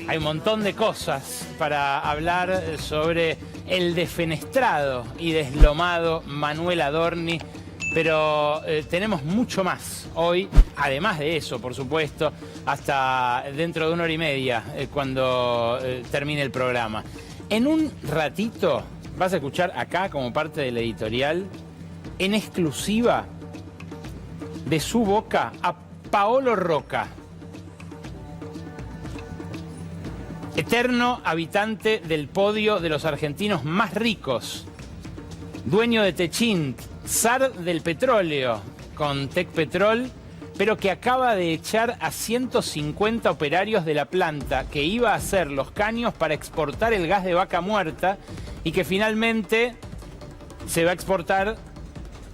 Hay un montón de cosas para hablar sobre el defenestrado y deslomado Manuel Adorni, pero tenemos mucho más hoy, además de eso, por supuesto, hasta dentro de 1 hora y media, cuando termine el programa. En un ratito vas a escuchar acá, como parte del editorial, en exclusiva, de su boca, a Paolo Rocca, eterno habitante del podio de los argentinos más ricos, dueño de Techint, zar del petróleo con Tecpetrol, pero que acaba de echar a 150 operarios de la planta que iba a hacer los caños para exportar el gas de vaca muerta y que finalmente se va a exportar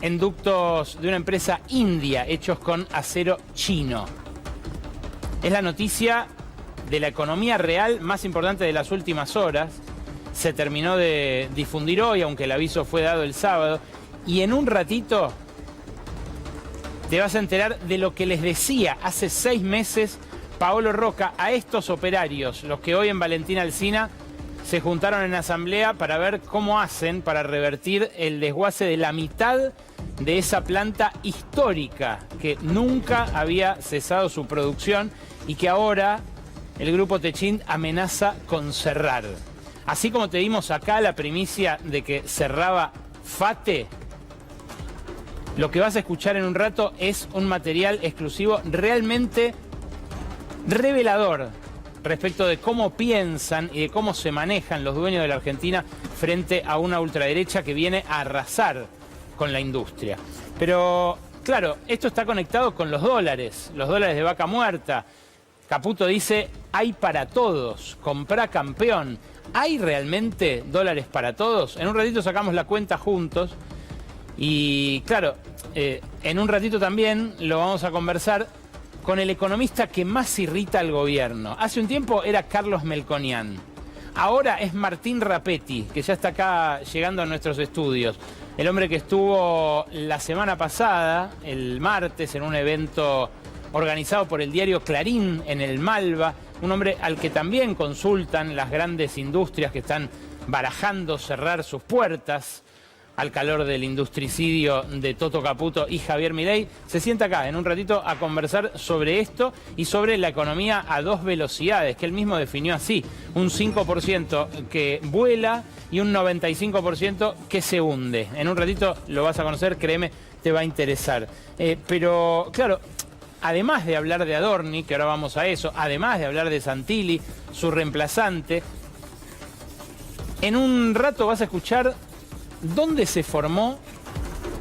en ductos de una empresa india hechos con acero chino. Es la noticia de la economía real más importante de las últimas horas. Se terminó de difundir hoy, aunque el aviso fue dado el sábado. Y en un ratito te vas a enterar de lo que les decía hace 6 meses Paolo Rocca a estos operarios, los que hoy en Valentín Alsina se juntaron en asamblea para ver cómo hacen para revertir el desguace de la mitad de esa planta histórica que nunca había cesado su producción y que ahora el grupo Techint amenaza con cerrar. Así como te dimos acá la primicia de que cerraba FATE, lo que vas a escuchar en un rato es un material exclusivo realmente revelador respecto de cómo piensan y de cómo se manejan los dueños de la Argentina frente a una ultraderecha que viene a arrasar con la industria. Pero, claro, esto está conectado con los dólares de vaca muerta. Caputo dice, hay para todos, comprá campeón. ¿Hay realmente dólares para todos? En un ratito sacamos la cuenta juntos y, claro, en un ratito también lo vamos a conversar con el economista que más irrita al gobierno. Hace un tiempo era Carlos Melconian. Ahora es Martín Rapetti, que ya está acá llegando a nuestros estudios. El hombre que estuvo la semana pasada, el martes, en un evento organizado por el diario Clarín en el Malva, un hombre al que también consultan las grandes industrias que están barajando cerrar sus puertas al calor del industricidio de Toto Caputo y Javier Milei. Se sienta acá en un ratito a conversar sobre esto y sobre la economía a 2 velocidades, que él mismo definió así: un 5% que vuela y un 95% que se hunde. En un ratito lo vas a conocer, créeme, te va a interesar. Pero, claro, además de hablar de Adorni, que ahora vamos a eso, además de hablar de Santilli, su reemplazante, en un rato vas a escuchar dónde se formó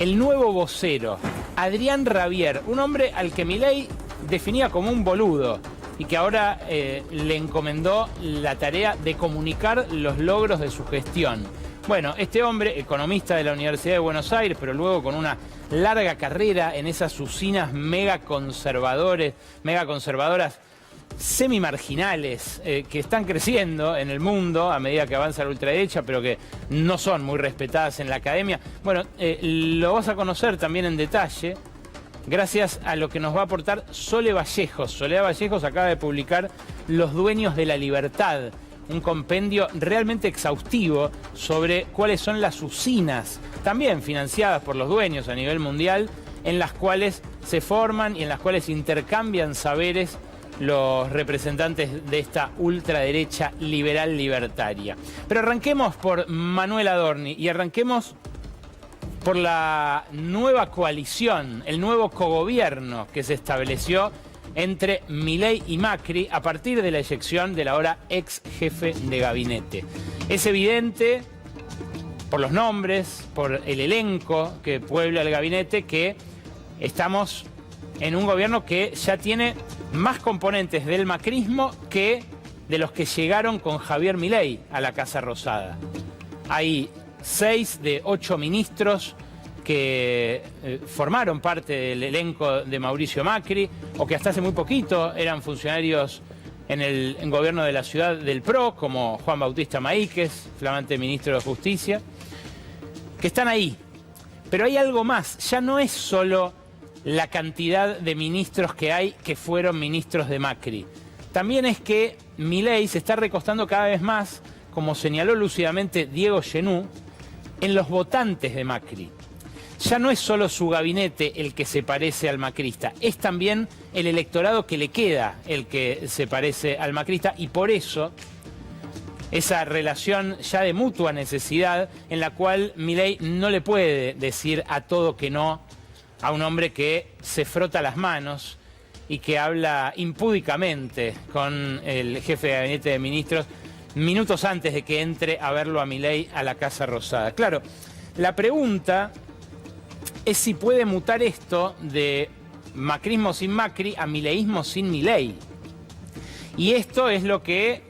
el nuevo vocero, Adrián Rabier, un hombre al que Milei definía como un boludo y que ahora le encomendó la tarea de comunicar los logros de su gestión. Bueno, este hombre, economista de la Universidad de Buenos Aires, pero luego con una larga carrera en esas usinas mega conservadoras, semi-marginales, que están creciendo en el mundo a medida que avanza la ultraderecha, pero que no son muy respetadas en la academia. Bueno, lo vas a conocer también en detalle gracias a lo que nos va a aportar Sole Vallejos. Soledad Vallejos acaba de publicar Los Dueños de la Libertad, un compendio realmente exhaustivo sobre cuáles son las usinas, también financiadas por los dueños a nivel mundial, en las cuales se forman y en las cuales intercambian saberes los representantes de esta ultraderecha liberal libertaria. Pero arranquemos por Manuel Adorni y arranquemos por la nueva coalición, el nuevo cogobierno que se estableció entre Milei y Macri a partir de la eyección del ahora ex jefe de gabinete. Es evidente, por los nombres, por el elenco que puebla el gabinete, que estamos en un gobierno que ya tiene más componentes del macrismo que de los que llegaron con Javier Milei a la Casa Rosada. Hay 6 de 8 ministros que formaron parte del elenco de Mauricio Macri, o que hasta hace muy poquito eran funcionarios en el gobierno de la ciudad del PRO, como Juan Bautista Maíquez, flamante ministro de Justicia, que están ahí. Pero hay algo más, ya no es solo la cantidad de ministros que hay que fueron ministros de Macri. también es que Milei se está recostando cada vez más, como señaló lúcidamente Diego Genú, en los votantes de Macri. Ya no es solo su gabinete el que se parece al macrista, es también el electorado que le queda el que se parece al macrista, y por eso esa relación ya de mutua necesidad en la cual Milei no le puede decir a todo que no a un hombre que se frota las manos y que habla impúdicamente con el jefe de gabinete de ministros minutos antes de que entre a verlo a Milei a la Casa Rosada. Claro, la pregunta es si puede mutar esto de macrismo sin Macri a mileísmo sin Milei. Y esto es lo que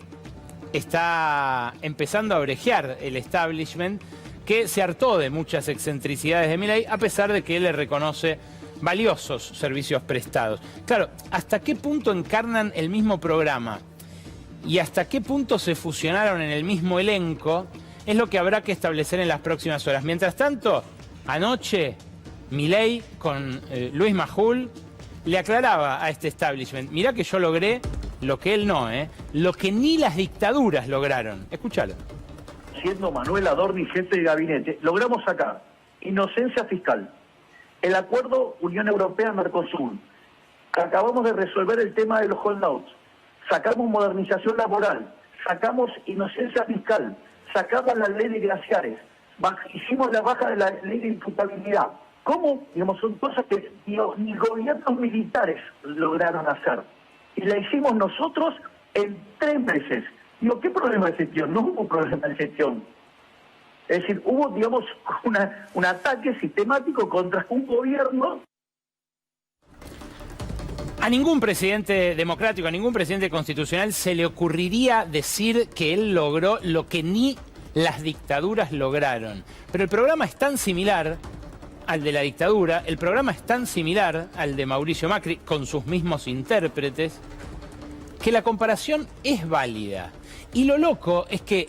está empezando a orejear el establishment, que se hartó de muchas excentricidades de Milei, a pesar de que él le reconoce valiosos servicios prestados. Claro, ¿hasta qué punto encarnan el mismo programa y hasta qué punto se fusionaron en el mismo elenco? Es lo que habrá que establecer en las próximas horas. Mientras tanto, anoche Milei con Luis Majul le aclaraba a este establishment: mirá que yo logré lo que él no, lo que ni las dictaduras lograron. Escúchalo. Siendo Manuel Adorni jefe de gabinete, logramos sacar inocencia fiscal, el acuerdo Unión Europea-Mercosur, acabamos de resolver el tema de los holdouts, sacamos modernización laboral, sacamos inocencia fiscal, sacamos la ley de glaciares, hicimos la baja de la ley de imputabilidad. ¿Cómo? Digamos, son cosas que ni gobiernos militares lograron hacer. Y la hicimos nosotros en 3 meses. Digo, ¿qué problema de gestión? No hubo problema de gestión. Es decir, hubo, digamos, un ataque sistemático contra un gobierno. A ningún presidente democrático, a ningún presidente constitucional se le ocurriría decir que él logró lo que ni las dictaduras lograron. Pero el programa es tan similar al de la dictadura, el programa es tan similar al de Mauricio Macri, con sus mismos intérpretes, que la comparación es válida. Y lo loco es que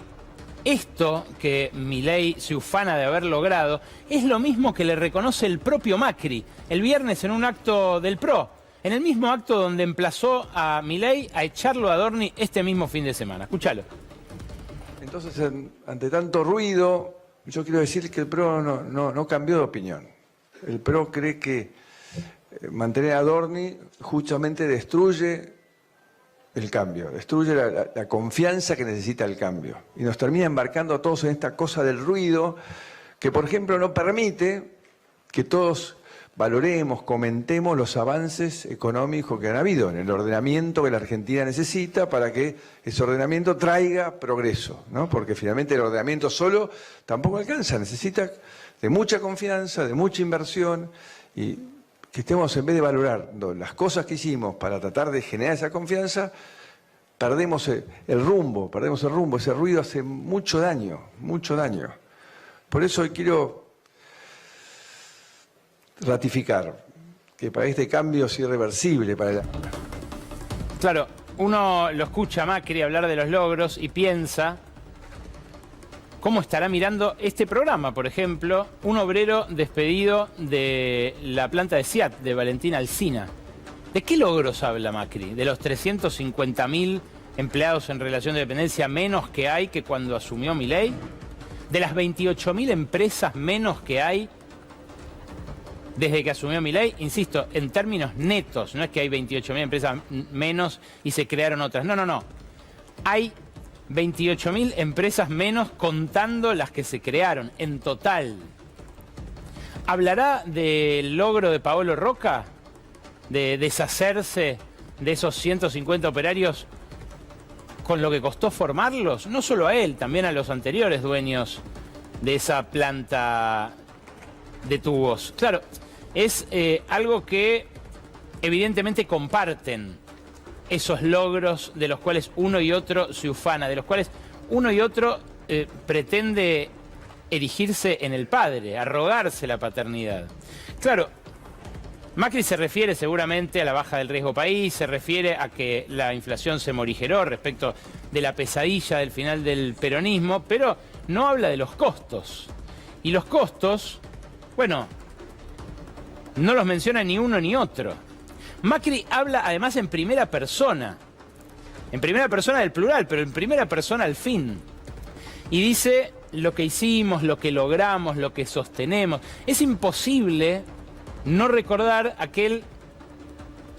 esto que Milei se ufana de haber logrado es lo mismo que le reconoce el propio Macri el viernes en un acto del PRO, en el mismo acto donde emplazó a Milei a echarlo a Adorni este mismo fin de semana. Escúchalo. Entonces, ante tanto ruido, yo quiero decir que el PRO no cambió de opinión. El PRO cree que mantener a Adorni justamente destruye el cambio, destruye la confianza que necesita el cambio. Y nos termina embarcando a todos en esta cosa del ruido, que por ejemplo no permite que todos valoremos, comentemos los avances económicos que han habido en el ordenamiento que la Argentina necesita para que ese ordenamiento traiga progreso, ¿no? Porque finalmente el ordenamiento solo tampoco alcanza, necesita de mucha confianza, de mucha inversión, y que estemos, en vez de valorar las cosas que hicimos para tratar de generar esa confianza, perdemos el rumbo, ese ruido hace mucho daño, mucho daño. Por eso hoy quiero ratificar que para este cambio es irreversible para Claro, uno lo escucha a Macri hablar de los logros y piensa cómo estará mirando este programa. Por ejemplo, un obrero despedido de la planta de Seat, de Valentín Alsina. ¿De qué logros habla Macri? ¿De los 350.000 empleados en relación de dependencia menos que hay que cuando asumió Milei? ¿De las 28.000 empresas menos que hay desde que asumió Milei? Insisto, en términos netos, no es que hay 28.000 empresas menos y se crearon otras. No. Hay 28.000 empresas menos contando las que se crearon, en total. ¿Hablará del logro de Paolo Roca? ¿De deshacerse de esos 150 operarios con lo que costó formarlos? No solo a él, también a los anteriores dueños de esa planta de tubos. Claro, es algo que evidentemente comparten esos logros de los cuales uno y otro se ufana, de los cuales uno y otro pretende erigirse en el padre, arrogarse la paternidad. Claro, Macri se refiere seguramente a la baja del riesgo país, se refiere a que la inflación se morigeró respecto de la pesadilla del final del peronismo, pero no habla de los costos. Y los costos, bueno, no los menciona ni uno ni otro. Macri habla además en primera persona. en primera persona del plural, pero en primera persona al fin. Y dice lo que hicimos, lo que logramos, lo que sostenemos. Es imposible no recordar aquel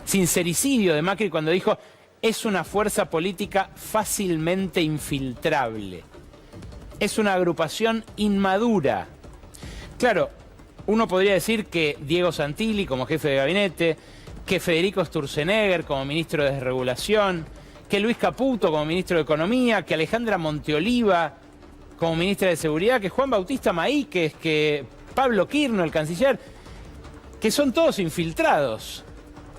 sincericidio de Macri cuando dijo: es una fuerza política fácilmente infiltrable. Es una agrupación inmadura. Claro, uno podría decir que Diego Santilli como jefe de gabinete, que Federico Sturzenegger como ministro de Desregulación, que Luis Caputo como ministro de Economía, que Alejandra Monteoliva como ministra de Seguridad, que Juan Bautista Maíquez, que Pablo Quirno, el canciller, que son todos infiltrados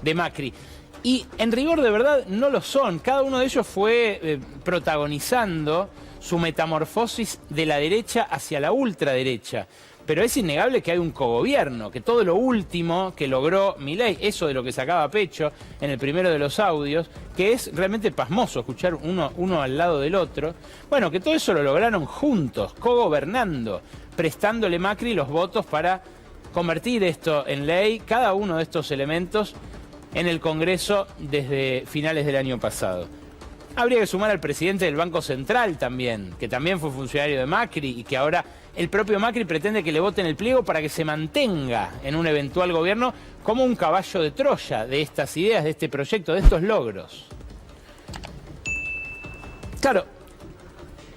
de Macri. Y en rigor de verdad no lo son. Cada uno de ellos fue protagonizando su metamorfosis de la derecha hacia la ultraderecha. Pero es innegable que hay un cogobierno, que todo lo último que logró Milei, eso de lo que sacaba pecho en el primero de los audios, que es realmente pasmoso escuchar uno al lado del otro, bueno, que todo eso lo lograron juntos, cogobernando, prestándole Macri los votos para convertir esto en ley, cada uno de estos elementos en el Congreso desde finales del año pasado. Habría que sumar al presidente del Banco Central también, que también fue funcionario de Macri y que ahora el propio Macri pretende que le voten el pliego para que se mantenga en un eventual gobierno como un caballo de Troya de estas ideas, de este proyecto, de estos logros. Claro,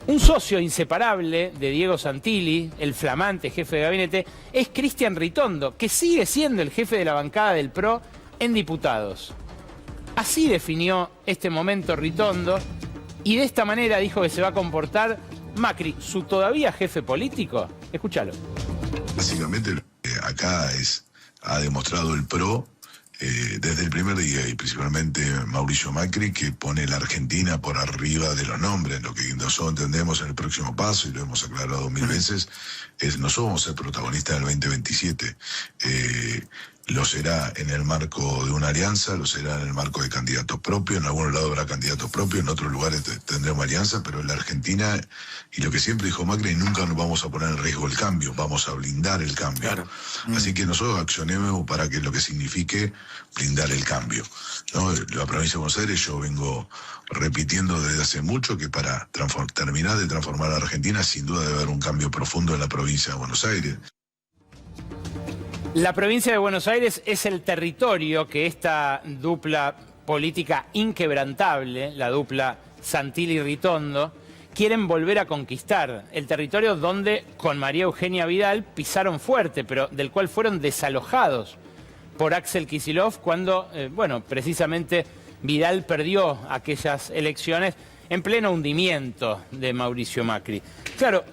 un socio inseparable de Diego Santilli, el flamante jefe de gabinete, es Cristian Ritondo, que sigue siendo el jefe de la bancada del PRO en diputados. Así definió este momento Ritondo y de esta manera dijo que se va a comportar Macri, su todavía jefe político. Escúchalo. Básicamente acá ha demostrado el PRO desde el primer día, y principalmente Mauricio Macri, que pone la Argentina por arriba de los nombres. Lo que nosotros entendemos en el próximo paso, y lo hemos aclarado 1000 veces, es nosotros vamos a ser protagonistas del 2027. Lo será en el marco de una alianza, lo será en el marco de candidatos propios, en algunos lados habrá candidatos propios, en otros lugares tendremos alianza, pero en la Argentina, y lo que siempre dijo Macri, nunca nos vamos a poner en riesgo el cambio, vamos a blindar el cambio. Claro. Así que nosotros accionemos para que lo que signifique blindar el cambio, ¿no? La provincia de Buenos Aires, yo vengo repitiendo desde hace mucho que para terminar de transformar a Argentina, sin duda debe haber un cambio profundo en la provincia de Buenos Aires. La provincia de Buenos Aires es el territorio que esta dupla política inquebrantable, la dupla Santilli-Ritondo, quieren volver a conquistar. El territorio donde con María Eugenia Vidal pisaron fuerte, pero del cual fueron desalojados por Axel Kicillof cuando, precisamente Vidal perdió aquellas elecciones en pleno hundimiento de Mauricio Macri. Claro,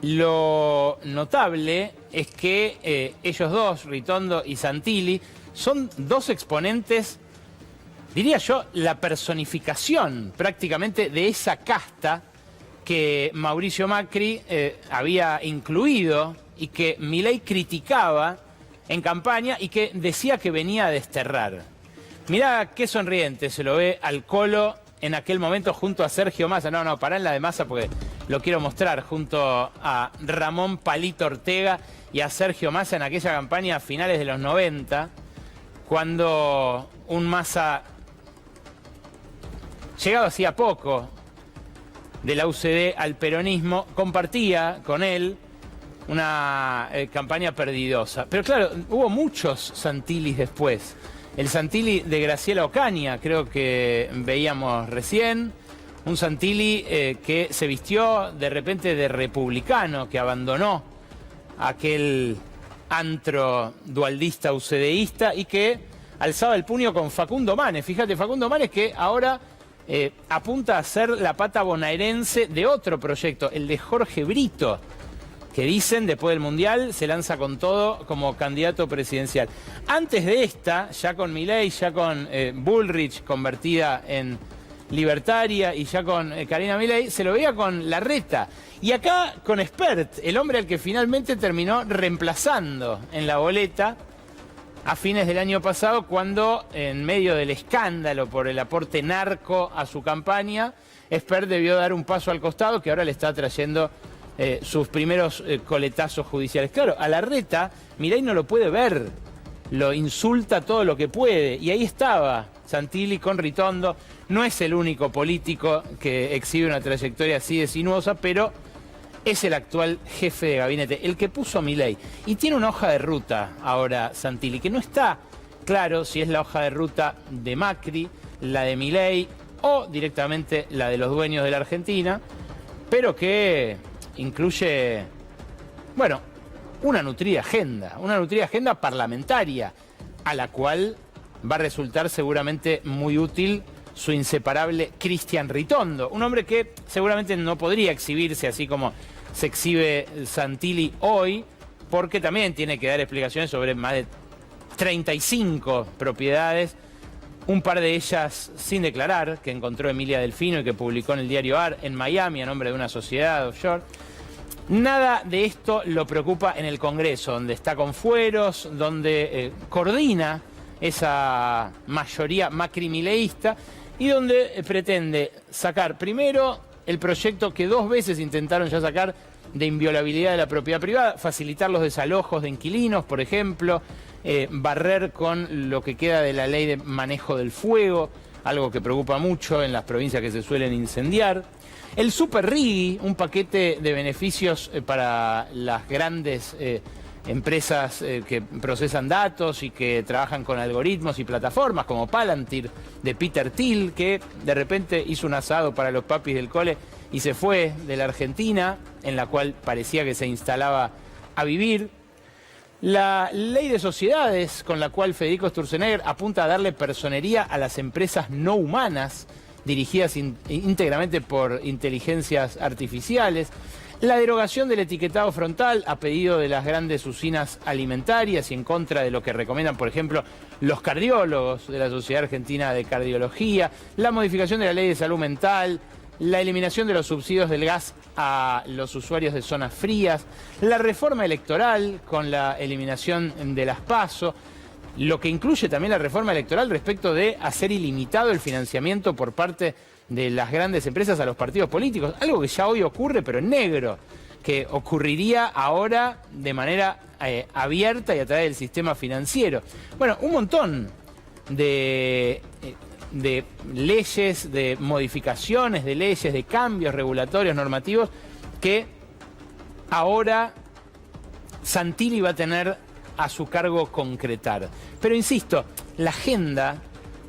lo notable es que ellos dos, Ritondo y Santilli, son dos exponentes, diría yo, la personificación prácticamente de esa casta que Mauricio Macri había incluido y que Milei criticaba en campaña y que decía que venía a desterrar. Mirá qué sonriente se lo ve al Colo en aquel momento junto a Sergio Massa. No, pará en la de Massa porque lo quiero mostrar, junto a Ramón Palito Ortega y a Sergio Massa en aquella campaña a finales de los 90, cuando un Massa llegado hacía poco de la UCD al peronismo, compartía con él una campaña perdidosa. Pero claro, hubo muchos Santillis después. El Santilli de Graciela Ocaña, creo que veíamos recién. Un Santilli que se vistió de repente de republicano, que abandonó aquel antro dualdista ucedeísta y que alzaba el puño con Facundo Manes. Fíjate, Facundo Manes que ahora apunta a ser la pata bonaerense de otro proyecto, el de Jorge Brito, que dicen después del Mundial se lanza con todo como candidato presidencial. Antes de esta, ya con Milei, ya con Bullrich convertida en libertaria y ya con Karina Milei, se lo veía con Larreta. Y acá con Espert, el hombre al que finalmente terminó reemplazando en la boleta a fines del año pasado, cuando en medio del escándalo por el aporte narco a su campaña, Espert debió dar un paso al costado que ahora le está trayendo sus primeros coletazos judiciales. Claro, a Larreta, Milei no lo puede ver, lo insulta todo lo que puede, y ahí estaba Santilli con Ritondo. No es el único político que exhibe una trayectoria así de sinuosa, pero es el actual jefe de gabinete, el que puso a Milei. Y tiene una hoja de ruta ahora Santilli, que no está claro si es la hoja de ruta de Macri, la de Milei o directamente la de los dueños de la Argentina, pero que incluye, bueno, una nutrida agenda parlamentaria, a la cual va a resultar seguramente muy útil su inseparable Cristian Ritondo, un hombre que seguramente no podría exhibirse así como se exhibe Santilli hoy, porque también tiene que dar explicaciones sobre más de 35 propiedades, un par de ellas sin declarar, que encontró Emilia Delfino y que publicó en el diario AR en Miami a nombre de una sociedad offshore. Nada de esto lo preocupa en el Congreso, donde está con fueros, donde coordina esa mayoría macrimileísta y donde pretende sacar primero el proyecto que 2 veces intentaron ya sacar de inviolabilidad de la propiedad privada, facilitar los desalojos de inquilinos, por ejemplo, barrer con lo que queda de la ley de manejo del fuego, algo que preocupa mucho en las provincias que se suelen incendiar. El Super RIGI, un paquete de beneficios para las grandes empresas que procesan datos y que trabajan con algoritmos y plataformas como Palantir de Peter Thiel, que de repente hizo un asado para los papis del cole y se fue de la Argentina, en la cual parecía que se instalaba a vivir. La ley de sociedades, con la cual Federico Sturzenegger apunta a darle personería a las empresas no humanas, dirigidas íntegramente por inteligencias artificiales. La derogación del etiquetado frontal a pedido de las grandes usinas alimentarias y en contra de lo que recomiendan, por ejemplo, los cardiólogos de la Sociedad Argentina de Cardiología. La modificación de la ley de salud mental. La eliminación de los subsidios del gas a los usuarios de zonas frías. La reforma electoral con la eliminación de las PASO. Lo que incluye también la reforma electoral respecto de hacer ilimitado el financiamiento por parte de las grandes empresas a los partidos políticos, algo que ya hoy ocurre pero en negro, que ocurriría ahora de manera abierta y a través del sistema financiero. Bueno, un montón de leyes, de modificaciones de leyes, de cambios regulatorios, normativos, que ahora Santilli va a tener a su cargo concretar. Pero insisto, la agenda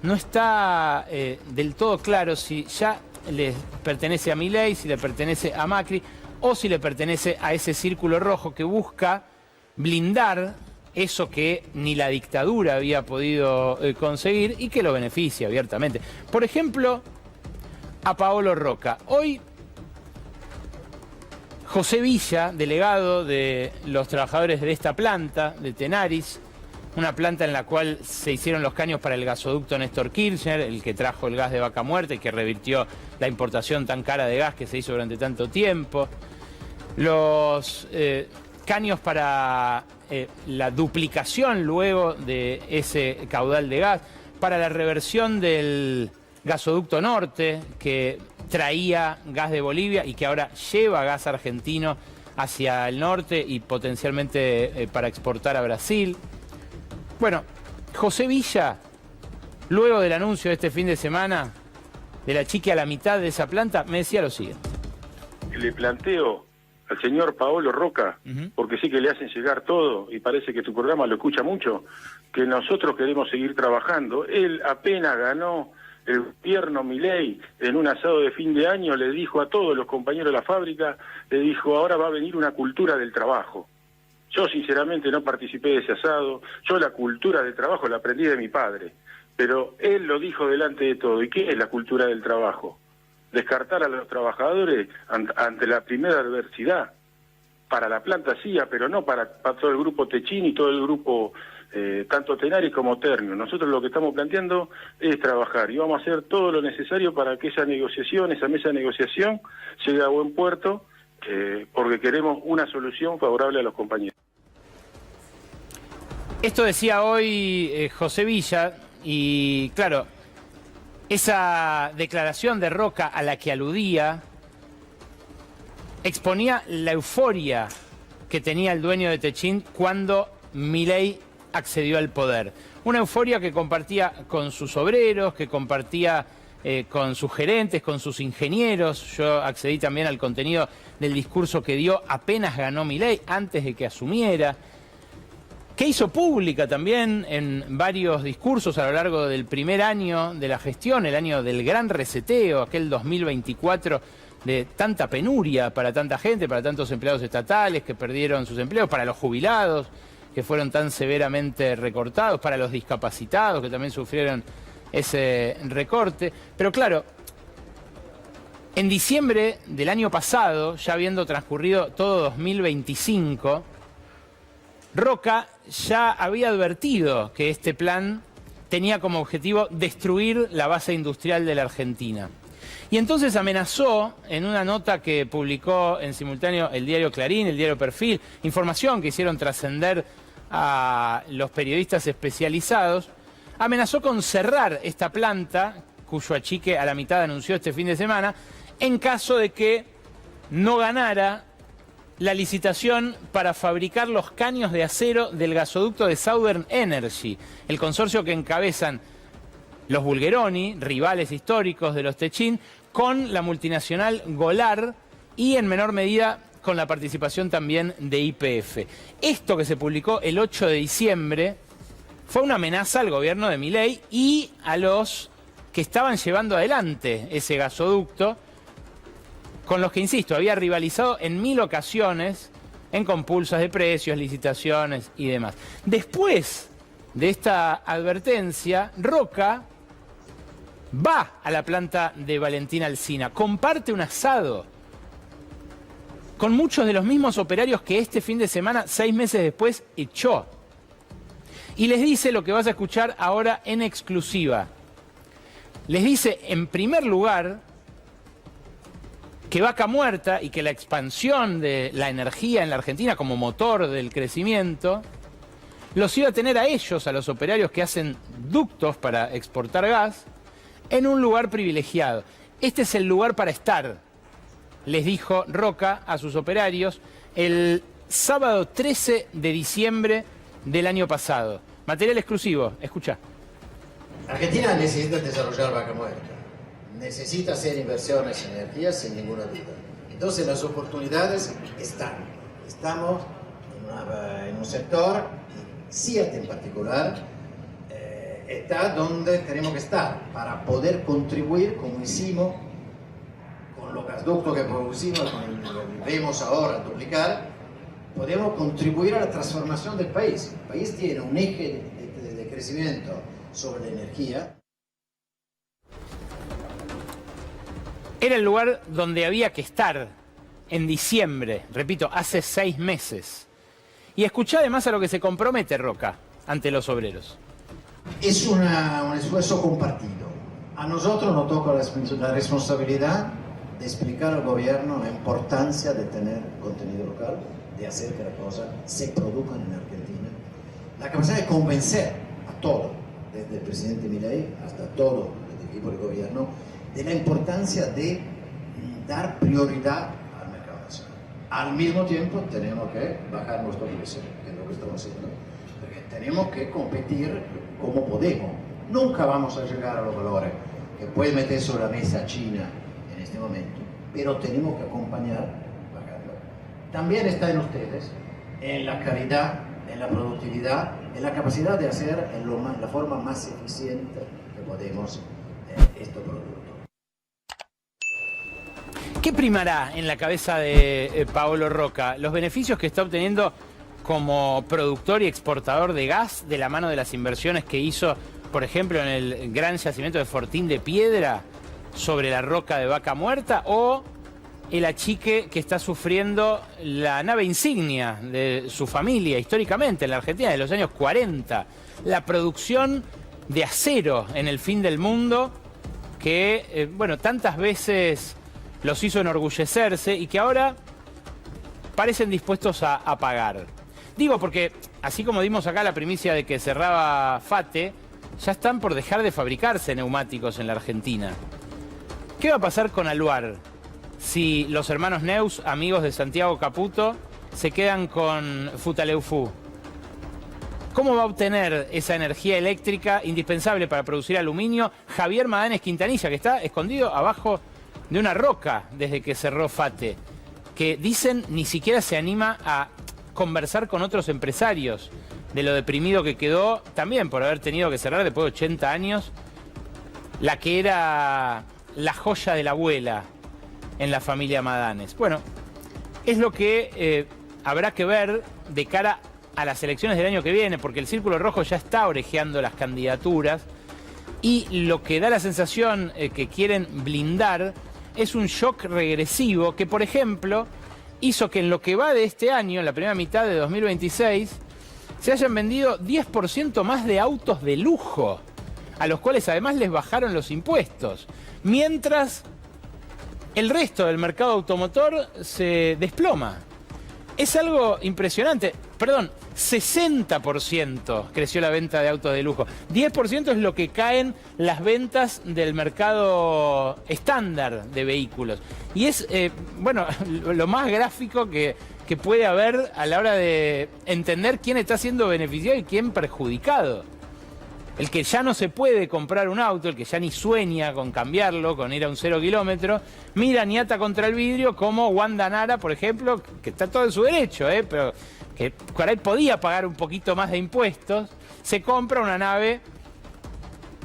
no está del todo claro si ya le pertenece a Milei, si le pertenece a Macri o si le pertenece a ese círculo rojo que busca blindar eso que ni la dictadura había podido conseguir y que lo beneficia abiertamente. Por ejemplo, a Paolo Rocca. Hoy José Villa, delegado de los trabajadores de esta planta, de Tenaris, una planta en la cual se hicieron los caños para el gasoducto Néstor Kirchner, el que trajo el gas de Vaca Muerta y que revirtió la importación tan cara de gas que se hizo durante tanto tiempo. Los caños para la duplicación luego de ese caudal de gas, para la reversión del gasoducto norte que traía gas de Bolivia y que ahora lleva gas argentino hacia el norte y potencialmente para exportar a Brasil. Bueno, José Villa, luego del anuncio de este fin de semana de la chique a la mitad de esa planta, me decía lo siguiente. Le planteo al señor Paolo Rocca, porque sí que le hacen llegar todo y parece que tu programa lo escucha mucho, que nosotros queremos seguir trabajando. Él apenas ganó el gobierno Milei en un asado de fin de año, le dijo a todos los compañeros de la fábrica, le dijo, ahora va a venir una cultura del trabajo. Yo sinceramente no participé de ese asado, yo la cultura del trabajo la aprendí de mi padre, pero él lo dijo delante de todo. ¿Y qué es la cultura del trabajo? Descartar a los trabajadores ante la primera adversidad. Para la planta sí, pero no para todo el grupo Techín y todo el grupo, tanto Tenaris como Ternium. Nosotros lo que estamos planteando es trabajar y vamos a hacer todo lo necesario para que esa negociación, esa mesa de negociación, llegue a buen puerto, porque queremos una solución favorable a los compañeros. Esto decía hoy José Villa y, claro, esa declaración de Rocca a la que aludía exponía la euforia que tenía el dueño de Techint cuando Milei accedió al poder. Una euforia que compartía con sus obreros, que compartía con sus gerentes, con sus ingenieros. Yo accedí también al contenido del discurso que dio apenas ganó Milei, antes de que asumiera, que hizo pública también en varios discursos a lo largo del primer año de la gestión, el año del gran reseteo, aquel 2024 de tanta penuria para tanta gente, para tantos empleados estatales que perdieron sus empleos, para los jubilados que fueron tan severamente recortados, para los discapacitados que también sufrieron ese recorte. Pero claro, en diciembre del año pasado, ya habiendo transcurrido todo 2025, Roca ya había advertido que este plan tenía como objetivo destruir la base industrial de la Argentina. Y entonces amenazó, en una nota que publicó en simultáneo el diario Clarín, el diario Perfil, información que hicieron trascender a los periodistas especializados, amenazó con cerrar esta planta, cuyo achique a la mitad anunció este fin de semana, en caso de que no ganara la licitación para fabricar los caños de acero del gasoducto de Southern Energy, el consorcio que encabezan los Bulgeroni, rivales históricos de los Techint, con la multinacional Golar y en menor medida con la participación también de YPF. Esto que se publicó el 8 de diciembre fue una amenaza al gobierno de Milei y a los que estaban llevando adelante ese gasoducto, con los que, insisto, había rivalizado en 1000 ocasiones en compulsas de precios, licitaciones y demás. Después de esta advertencia, Roca va a la planta de Valentín Alsina, comparte un asado con muchos de los mismos operarios que este fin de semana, 6 meses después, echó. Y les dice lo que vas a escuchar ahora en exclusiva. Les dice, en primer lugar, que Vaca Muerta y que la expansión de la energía en la Argentina como motor del crecimiento los iba a tener a ellos, a los operarios que hacen ductos para exportar gas, en un lugar privilegiado. Este es el lugar para estar, les dijo Roca a sus operarios el sábado 13 de diciembre del año pasado. Material exclusivo, escucha. Argentina necesita desarrollar Vaca Muerta, necesita hacer inversiones en energía sin ninguna duda. Entonces las oportunidades están. Estamos en un sector, CIET en particular, está donde tenemos que estar para poder contribuir, como hicimos con los gasoductos que producimos, con lo que vemos ahora duplicar, podemos contribuir a la transformación del país. El país tiene un eje de crecimiento sobre la energía. Era el lugar donde había que estar en diciembre, repito, hace 6 meses. Y escuchá además a lo que se compromete Roca ante los obreros. Es un esfuerzo compartido. A nosotros nos toca la responsabilidad de explicar al gobierno la importancia de tener contenido local, de hacer que las cosas se produzcan en Argentina. La capacidad de convencer a todos, desde el presidente Milei hasta todo el equipo del gobierno, de la importancia de dar prioridad al mercado nacional. Al mismo tiempo tenemos que bajar nuestro precio, que es lo que estamos haciendo, porque tenemos que competir como podemos. Nunca vamos a llegar a los valores que puede meter sobre la mesa China en este momento, pero tenemos que acompañar bajando. También está en ustedes, en la calidad, en la productividad, en la capacidad de hacer en la forma más eficiente que podemos estos productos. ¿Qué primará en la cabeza de Paolo Roca? ¿Los beneficios que está obteniendo como productor y exportador de gas de la mano de las inversiones que hizo, por ejemplo, en el gran yacimiento de Fortín de Piedra sobre la roca de Vaca Muerta, o el achique que está sufriendo la nave insignia de su familia históricamente en la Argentina de los años 40, la producción de acero en el fin del mundo que, bueno, tantas veces los hizo enorgullecerse y que ahora parecen dispuestos a pagar? Digo porque, así como dimos acá la primicia de que cerraba FATE, ya están por dejar de fabricarse neumáticos en la Argentina. ¿Qué va a pasar con Aluar si los hermanos Neus, amigos de Santiago Caputo, se quedan con Futaleufú? ¿Cómo va a obtener esa energía eléctrica indispensable para producir aluminio Javier Madanes Quintanilla, que está escondido abajo de una roca desde que cerró FATE? Que dicen ni siquiera se anima a conversar con otros empresarios de lo deprimido que quedó, también por haber tenido que cerrar después de 80 años, la que era la joya de la abuela en la familia Madanes. Bueno, es lo que habrá que ver de cara a las elecciones del año que viene, porque el Círculo Rojo ya está orejeando las candidaturas y lo que da la sensación que quieren blindar es un shock regresivo que, por ejemplo, hizo que en lo que va de este año, en la primera mitad de 2026, se hayan vendido 10% más de autos de lujo, a los cuales además les bajaron los impuestos, mientras el resto del mercado automotor se desploma. Es algo impresionante. Perdón, 60% creció la venta de autos de lujo. 10% es lo que caen las ventas del mercado estándar de vehículos. Y es, bueno, lo más gráfico que puede haber a la hora de entender quién está siendo beneficiado y quién perjudicado. El que ya no se puede comprar un auto, el que ya ni sueña con cambiarlo, con ir a un 0 kilómetro, mira ñata contra el vidrio como Wanda Nara, por ejemplo, que está todo en su derecho, pero que por ahí podía pagar un poquito más de impuestos, se compra una nave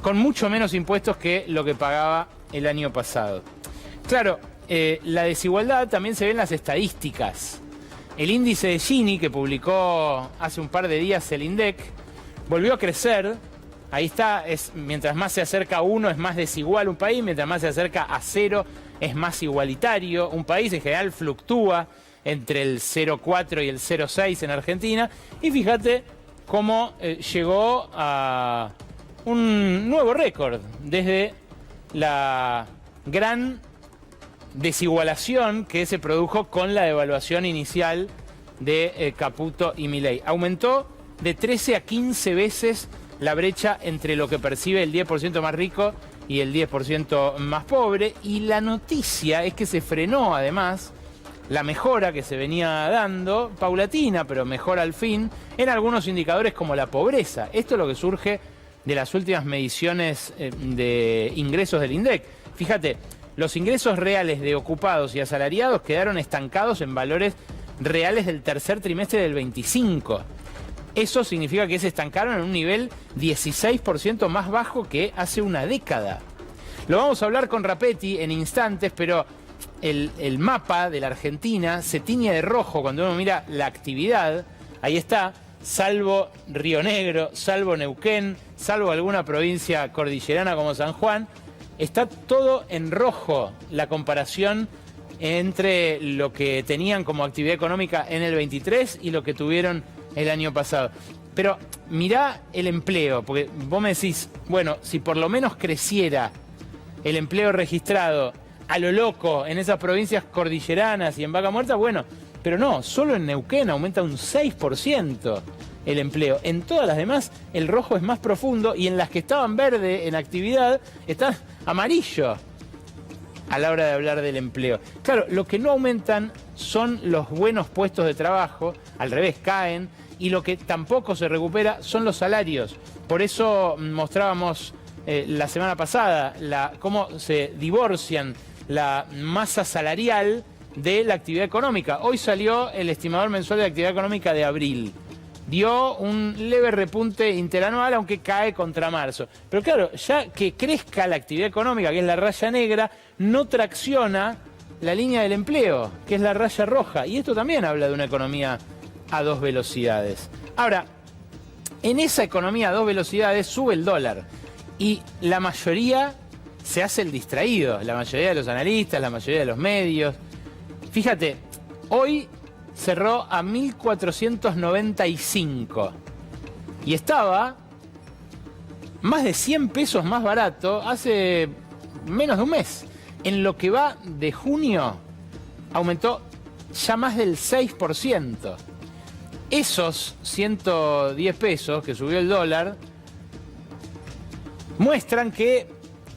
con mucho menos impuestos que lo que pagaba el año pasado. Claro, la desigualdad también se ve en las estadísticas. El índice de Gini, que publicó hace un par de días el INDEC, volvió a crecer. Ahí está, mientras más se acerca a 1 es más desigual un país, mientras más se acerca a 0 es más igualitario. Un país en general fluctúa entre el 0,4 y el 0,6 en Argentina. Y fíjate cómo llegó a un nuevo récord desde la gran desigualación que se produjo con la devaluación inicial de Caputo y Milei. Aumentó de 13 a 15 veces la brecha entre lo que percibe el 10% más rico y el 10% más pobre. Y la noticia es que se frenó además la mejora que se venía dando, paulatina, pero mejor al fin, en algunos indicadores como la pobreza. Esto es lo que surge de las últimas mediciones de ingresos del INDEC. Fíjate, los ingresos reales de ocupados y asalariados quedaron estancados en valores reales del tercer trimestre del 25. Eso significa que se estancaron en un nivel 16% más bajo que hace una década. Lo vamos a hablar con Rapetti en instantes, pero el mapa de la Argentina se tiñe de rojo cuando uno mira la actividad. Ahí está, salvo Río Negro, salvo Neuquén, salvo alguna provincia cordillerana como San Juan, está todo en rojo la comparación entre lo que tenían como actividad económica en el 23 y lo que tuvieron el año pasado. Pero mirá el empleo, porque vos me decís, bueno, si por lo menos creciera el empleo registrado a lo loco en esas provincias cordilleranas y en Vaca Muerta, bueno, pero no, solo en Neuquén aumenta un 6% el empleo. En todas las demás el rojo es más profundo y en las que estaban verde en actividad están amarillo a la hora de hablar del empleo. Claro, lo que no aumentan son los buenos puestos de trabajo, al revés, caen, y lo que tampoco se recupera son los salarios. Por eso mostrábamos la semana pasada cómo se divorcian la masa salarial de la actividad económica. Hoy salió el estimador mensual de actividad económica de abril. Dio un leve repunte interanual, aunque cae contra marzo. Pero claro, ya que crezca la actividad económica, que es la raya negra, no tracciona la línea del empleo, que es la raya roja. Y esto también habla de una economía a 2 velocidades. Ahora, en esa economía a 2 velocidades sube el dólar. Y la mayoría se hace el distraído. La mayoría de los analistas, la mayoría de los medios. Fíjate, hoy cerró a 1.495 y estaba más de 100 pesos más barato hace menos de un mes. En lo que va de junio aumentó ya más del 6%. Esos 110 pesos que subió el dólar muestran que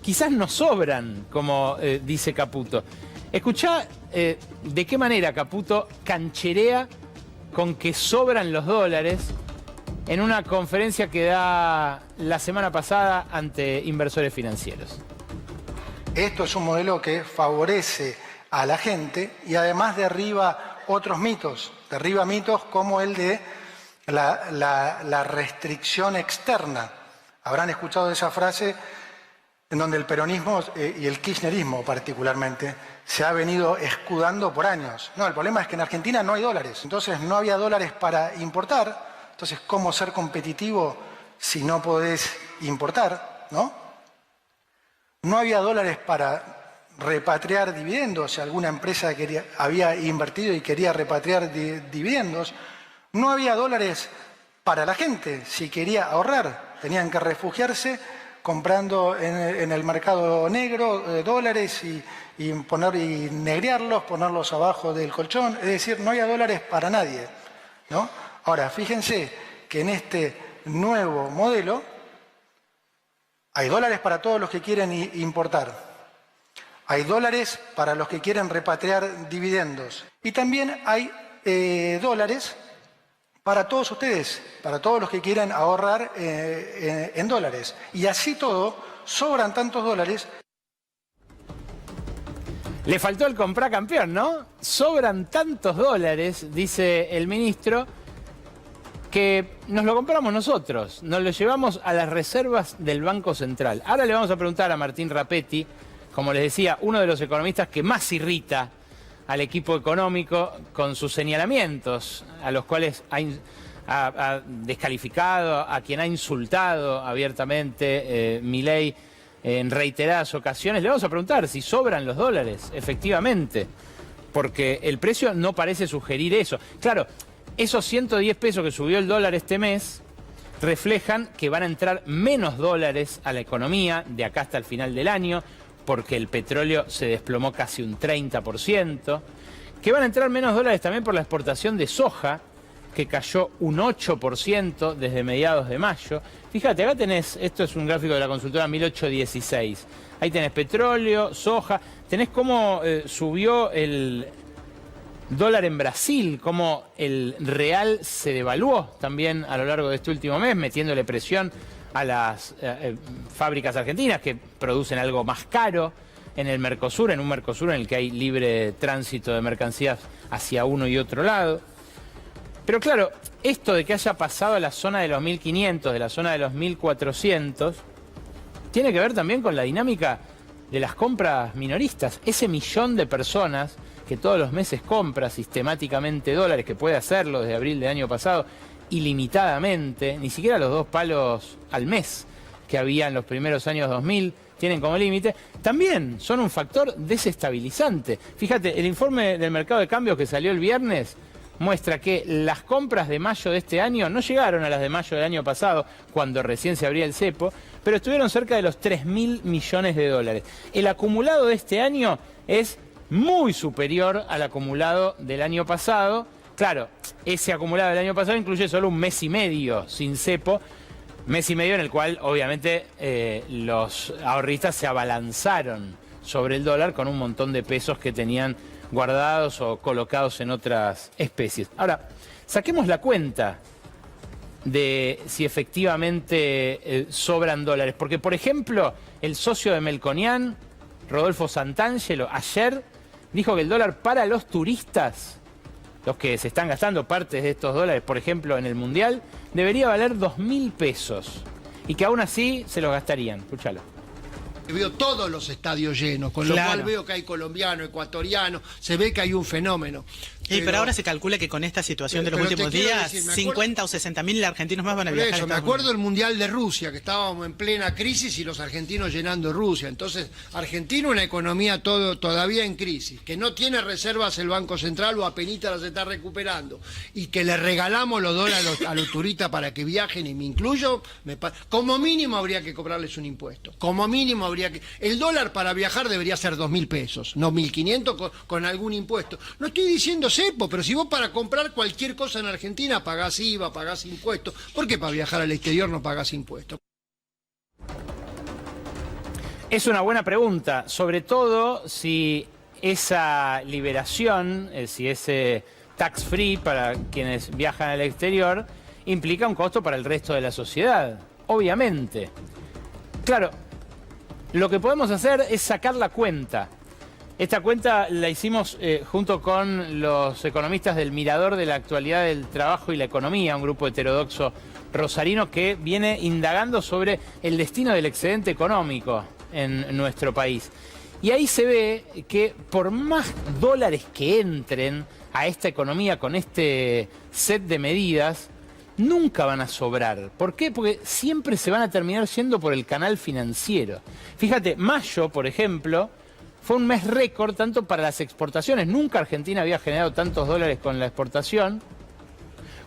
quizás no sobran, como dice Caputo. Escuchá de qué manera Caputo cancherea con que sobran los dólares en una conferencia que da la semana pasada ante inversores financieros. Esto es un modelo que favorece a la gente y además derriba otros mitos. Derriba mitos como el de la restricción externa. Habrán escuchado esa frase en donde el peronismo y el kirchnerismo particularmente se ha venido escudando por años. No, el problema es que en Argentina no hay dólares, entonces no había dólares para importar. Entonces, ¿cómo ser competitivo si no podés importar, no? No había dólares para repatriar dividendos, si alguna empresa había invertido y quería repatriar dividendos. No había dólares para la gente, si quería ahorrar. Tenían que refugiarse comprando en el mercado negro dólares y negrearlos, ponerlos abajo del colchón. Es decir, no había dólares para nadie, ¿no? Ahora, fíjense que en este nuevo modelo hay dólares para todos los que quieren importar. Hay dólares para los que quieren repatriar dividendos. Y también hay dólares para todos ustedes, para todos los que quieran ahorrar en dólares. Y así todo, sobran tantos dólares. Le faltó el comprar campeón, ¿no? Sobran tantos dólares, dice el ministro, que nos lo compramos nosotros, nos lo llevamos a las reservas del Banco Central. Ahora le vamos a preguntar a Martín Rapetti, como les decía, uno de los economistas que más irrita al equipo económico con sus señalamientos, a los cuales ha descalificado, a quien ha insultado abiertamente Milei en reiteradas ocasiones. Le vamos a preguntar si sobran los dólares, efectivamente, porque el precio no parece sugerir eso. Claro, esos 110 pesos que subió el dólar este mes reflejan que van a entrar menos dólares a la economía de acá hasta el final del año, porque el petróleo se desplomó casi un 30%, que van a entrar menos dólares también por la exportación de soja, que cayó un 8% desde mediados de mayo. Fíjate, acá tenés, esto es un gráfico de la consultora 1816, ahí tenés petróleo, soja, tenés cómo subió el dólar en Brasil, cómo el real se devaluó también a lo largo de este último mes, metiéndole presión a las fábricas argentinas que producen algo más caro en el Mercosur, en un Mercosur en el que hay libre tránsito de mercancías hacia uno y otro lado. Pero claro, esto de que haya pasado a la zona de los 1.500, de la zona de los 1.400, tiene que ver también con la dinámica de las compras minoristas. Ese millón de personas que todos los meses compra sistemáticamente dólares, que puede hacerlo desde abril del año pasado, ilimitadamente, ni siquiera los 2 palos al mes que había en los primeros años 2000 tienen como límite, también son un factor desestabilizante. Fíjate, el informe del mercado de cambios que salió el viernes muestra que las compras de mayo de este año no llegaron a las de mayo del año pasado, cuando recién se abría el cepo, pero estuvieron cerca de los 3.000 millones de dólares. El acumulado de este año es muy superior al acumulado del año pasado. Claro, ese acumulado del año pasado incluye solo un mes y medio sin cepo, mes y medio en el cual obviamente los ahorristas se abalanzaron sobre el dólar con un montón de pesos que tenían guardados o colocados en otras especies. Ahora, saquemos la cuenta de si efectivamente sobran dólares, porque por ejemplo el socio de Melconian, Rodolfo Santangelo, ayer dijo que el dólar para los turistas, los que se están gastando partes de estos dólares, por ejemplo, en el Mundial, debería valer 2.000 pesos. Y que aún así se los gastarían. Escúchalo. Veo todos los estadios llenos, con lo cual veo que hay colombianos, ecuatorianos, se ve que hay un fenómeno. Pero ahora se calcula que con esta situación de los últimos días, 50 o 60.000 argentinos más van a viajar. Eso, me acuerdo del Mundial de Rusia, que estábamos en plena crisis y los argentinos llenando Rusia. Entonces, Argentina una economía todavía en crisis, que no tiene reservas el Banco Central o apenita las está recuperando, y que le regalamos los dólares a los turistas para que viajen, y me incluyo, como mínimo habría que cobrarles un impuesto. Como mínimo habría que... El dólar para viajar debería ser 2.000 pesos, no 1.500 con algún impuesto. No estoy diciendo cepo, pero si vos para comprar cualquier cosa en Argentina pagás IVA, pagás impuestos, ¿por qué para viajar al exterior no pagás impuestos? Es una buena pregunta, sobre todo si esa liberación, si ese tax free para quienes viajan al exterior, implica un costo para el resto de la sociedad, obviamente. Claro, lo que podemos hacer es sacar la cuenta. Esta cuenta la hicimos junto con los economistas del Mirador de la Actualidad del Trabajo y la Economía, un grupo heterodoxo rosarino que viene indagando sobre el destino del excedente económico en nuestro país. Y ahí se ve que por más dólares que entren a esta economía con este set de medidas, nunca van a sobrar. ¿Por qué? Porque siempre se van a terminar yendo por el canal financiero. Fíjate, mayo, por ejemplo, fue un mes récord tanto para las exportaciones. Nunca Argentina había generado tantos dólares con la exportación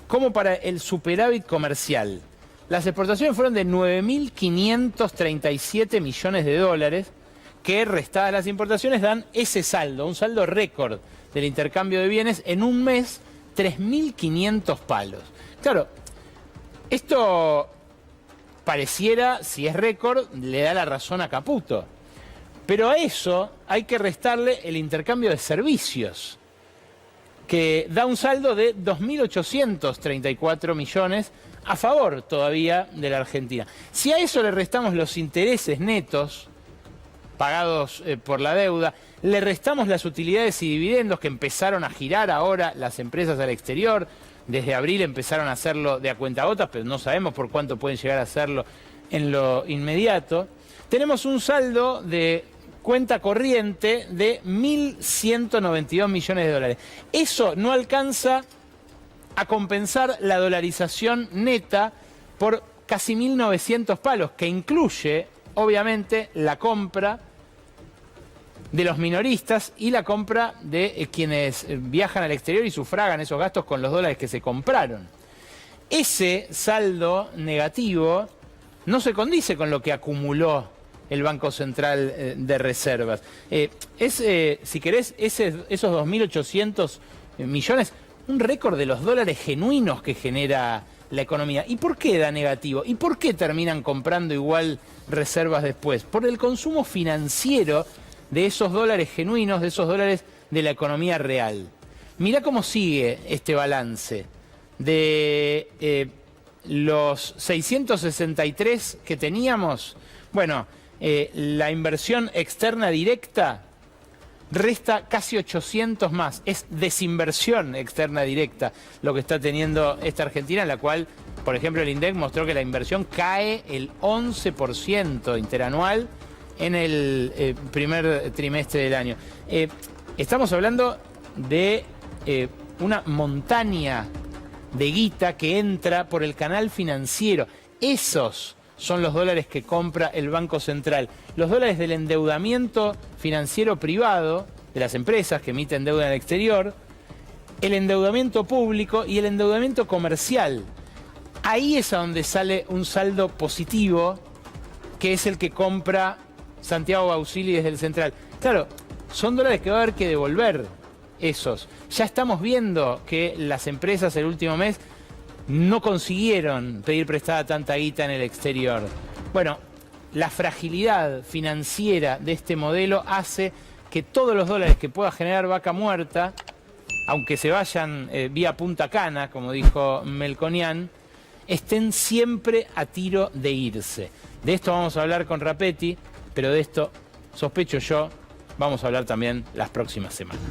como para el superávit comercial. Las exportaciones fueron de 9.537 millones de dólares, que restadas las importaciones dan ese saldo, un saldo récord del intercambio de bienes en un mes, 3.500 palos. Claro, esto pareciera, si es récord, le da la razón a Caputo. Pero a eso hay que restarle el intercambio de servicios, que da un saldo de 2.834 millones a favor todavía de la Argentina. Si a eso le restamos los intereses netos pagados por la deuda, le restamos las utilidades y dividendos que empezaron a girar ahora las empresas al exterior. Desde abril empezaron a hacerlo de a cuentagotas, pero no sabemos por cuánto pueden llegar a hacerlo en lo inmediato. Tenemos un saldo de cuenta corriente de 1.192 millones de dólares. Eso no alcanza a compensar la dolarización neta por casi 1.900 palos, que incluye, obviamente, la compra de los minoristas y la compra de quienes viajan al exterior y sufragan esos gastos con los dólares que se compraron. Ese saldo negativo no se condice con lo que acumuló el Banco Central de Reservas. Si querés, esos 2.800 millones, un récord de los dólares genuinos que genera la economía. ¿Y por qué da negativo? ¿Y por qué terminan comprando igual reservas después? Por el consumo financiero de esos dólares genuinos, de esos dólares de la economía real. Mirá cómo sigue este balance. De los 663 que teníamos, bueno, la inversión externa directa resta casi 800 más. Es desinversión externa directa lo que está teniendo esta Argentina, en la cual, por ejemplo, el INDEC mostró que la inversión cae el 11% interanual en el primer trimestre del año. Estamos hablando de una montaña de guita que entra por el canal financiero. Esos son los dólares que compra el Banco Central. Los dólares del endeudamiento financiero privado de las empresas que emiten deuda en el exterior, el endeudamiento público y el endeudamiento comercial. Ahí es a donde sale un saldo positivo, que es el que compra Santiago Bausili desde el Central. Claro, son dólares que va a haber que devolver esos. Ya estamos viendo que las empresas el último mes no consiguieron pedir prestada tanta guita en el exterior. Bueno, la fragilidad financiera de este modelo hace que todos los dólares que pueda generar Vaca Muerta, aunque se vayan vía Punta Cana, como dijo Melconian, estén siempre a tiro de irse. De esto vamos a hablar con Rapetti, pero de esto, sospecho yo, vamos a hablar también las próximas semanas.